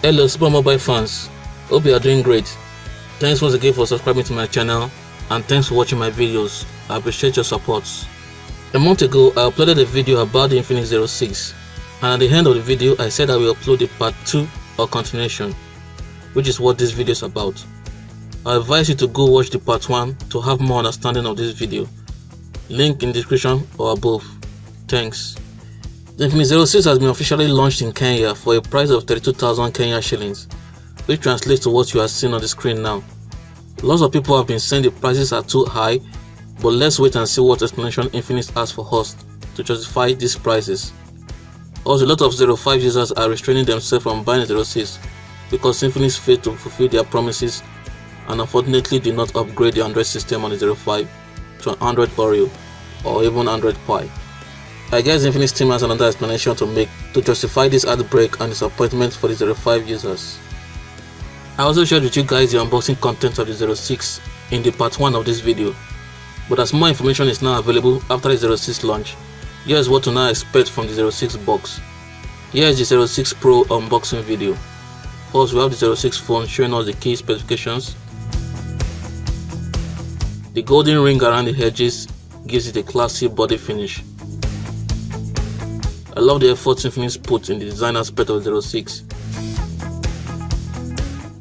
Hello Super Mobile fans, hope you are doing great. Thanks once again for subscribing to my channel and thanks for watching my videos. I appreciate your support. A month ago I uploaded a video about the Infinix 06 and at the end of the video I said I will upload the part 2 or continuation, which is what this video is about. I advise you to go watch the part 1 to have more understanding of this video. Link in description or above. Thanks. The Infinix 06 has been officially launched in Kenya for a price of 32,000 Kenya shillings, which translates to what you are seeing on the screen now. Lots of people have been saying the prices are too high, but let's wait and see what explanation Infinix has for us to justify these prices. Also, a lot of 05 users are restraining themselves from buying the 06 because Infinix failed to fulfill their promises and unfortunately did not upgrade the Android system on the 05 to an Android Oreo or even Android Pie. I guess the Infinix team has another explanation to make to justify this outbreak and disappointment for the 05 users. I also shared with you guys the unboxing content of the 06 in the part 1 of this video, but as more information is now available after the 06 launch, here's what to now expect from the 06 box. Here is the 06 Pro unboxing video. First, we have the 06 phone showing us the key specifications. The golden ring around the edges gives it a classy body finish. I love the effort Infinix put in the design aspect of the 06.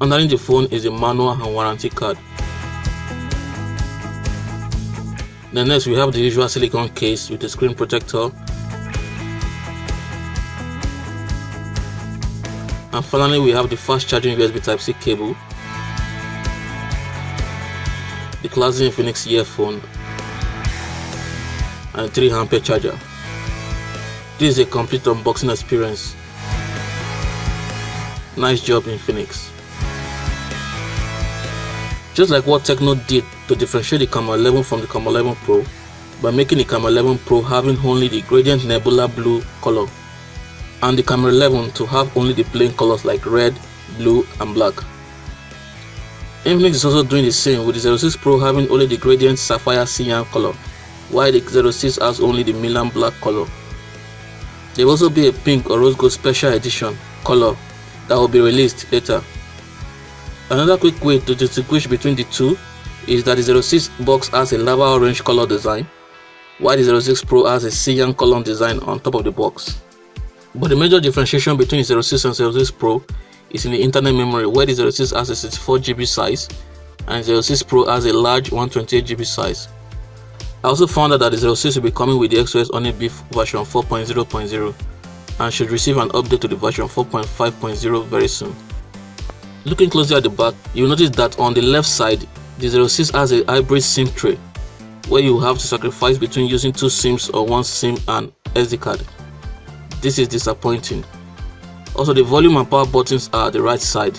Underneath the phone is a manual and warranty card. Then next we have the usual silicone case with a screen protector. And finally we have the fast charging USB Type-C cable, the classic Infinix earphone, and a 3A charger. This is a complete unboxing experience. Nice job Infinix. Just like what Tecno did to differentiate the Camon 11 from the Camon 11 Pro by making the Camon 11 Pro having only the gradient nebula blue color and the Camon 11 to have only the plain colors like red, blue and black. Infinix is also doing the same with the 06 Pro having only the gradient sapphire cyan color, while the 06 has only the Milan black color. There will also be a pink or rose gold special edition color that will be released later. Another quick way to distinguish between the two is that the 06 box has a lava orange color design, while the 06 Pro has a cyan color design on top of the box. But the major differentiation between the 06 and 06 Pro is in the internal memory, where the 06 has a 64GB size and the 06 Pro has a large 128GB size. I also found out that the 06 will be coming with the XOS Honeybeef version 4.0.0 and should receive an update to the version 4.5.0 very soon. Looking closely at the back, you will notice that on the left side, the 06 has a hybrid SIM tray, where you have to sacrifice between using 2 SIMs or 1 SIM and SD card. This is disappointing. Also, the volume and power buttons are at the right side.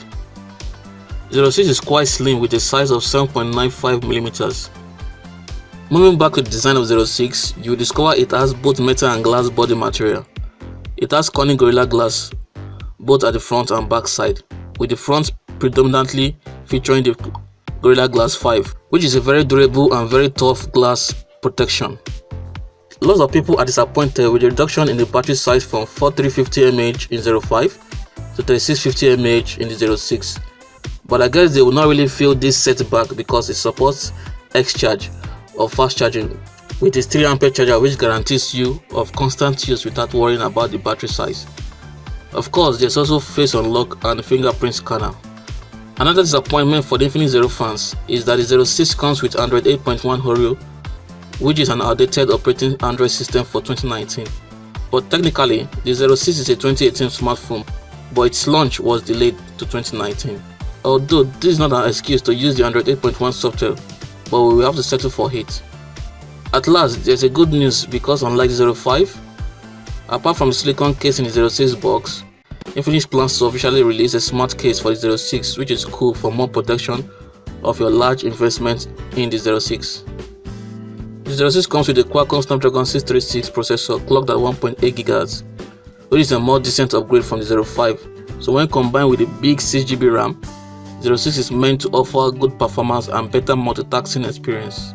The 06 is quite slim with a size of 7.95mm. Moving back to the design of 06, you will discover it has both metal and glass body material. It has Corning Gorilla Glass both at the front and back side, with the front predominantly featuring the Gorilla Glass 5, which is a very durable and very tough glass protection. Lots of people are disappointed with the reduction in the battery size from 4350 mAh in 05 to 3650 mAh in the 06, but I guess they will not really feel this setback because it supports X-Charge or fast charging with its 3A charger, which guarantees you of constant use without worrying about the battery size. Of course, there's also face unlock and fingerprint scanner. Another disappointment for the Infinix 0 fans is that the 06 comes with Android 8.1 Oreo, which is an outdated operating Android system for 2019. But technically, the 06 is a 2018 smartphone, but its launch was delayed to 2019. Although this is not an excuse to use the Android 8.1 software, but we will have to settle for it. At last, there's a good news because unlike the 05, apart from the silicone case in the 06 box, Infinix plans to officially release a smart case for the 06, which is cool for more protection of your large investment in the 06. The 06 comes with a Qualcomm Snapdragon 636 processor clocked at 1.8 GHz, which is a more decent upgrade from the 05. So when combined with a big 6GB RAM, 06 is meant to offer good performance and better multitasking experience.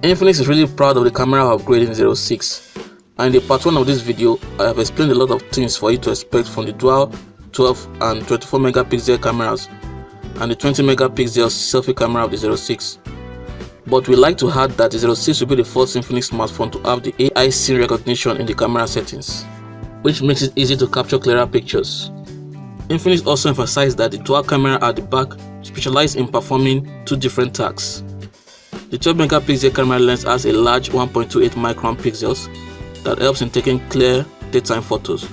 Infinix is really proud of the camera upgrade in 06, and in the part 1 of this video I have explained a lot of things for you to expect from the dual 12 and 24 megapixel cameras and the 20 megapixel selfie camera of the 06. But we like to add that the 06 will be the first Infinix smartphone to have the AI scene recognition in the camera settings, which makes it easy to capture clearer pictures. Infinix also emphasized that the dual camera at the back specializes in performing two different tasks. The 12 megapixel camera lens has a large 1.28 micron pixels that helps in taking clear daytime photos,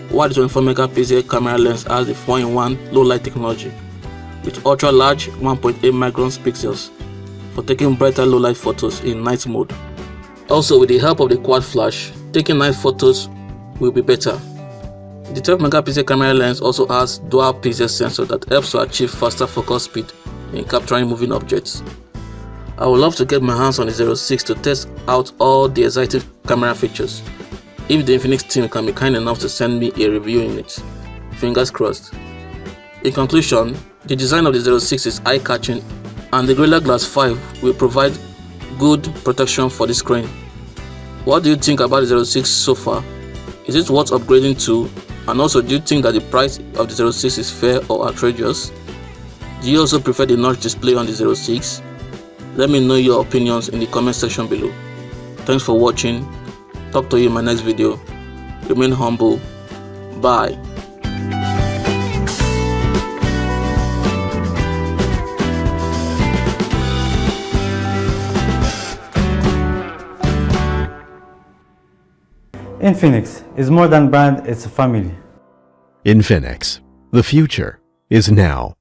while the 24 megapixel camera lens has the 4-in-1 low light technology with ultra large 1.8 microns pixels for taking brighter low light photos in night mode. Also, with the help of the quad flash, taking night photos will be better. The 12 megapixel camera lens also has dual pixel sensor that helps to achieve faster focus speed in capturing moving objects. I would love to get my hands on the 06 to test out all the exciting camera features, if the Infinix team can be kind enough to send me a review in it. Fingers crossed. In conclusion, the design of the 06 is eye-catching and the Gorilla Glass 5 will provide good protection for the screen. What do you think about the 06 so far? Is it worth upgrading to? And also, do you think that the price of the 06 is fair or outrageous? Do you also prefer the notch display on the 06? Let me know your opinions in the comment section below. Thanks for watching. Talk to you in my next video. Remain humble. Bye. Infinix is more than brand, it's a family. Infinix. The future is now.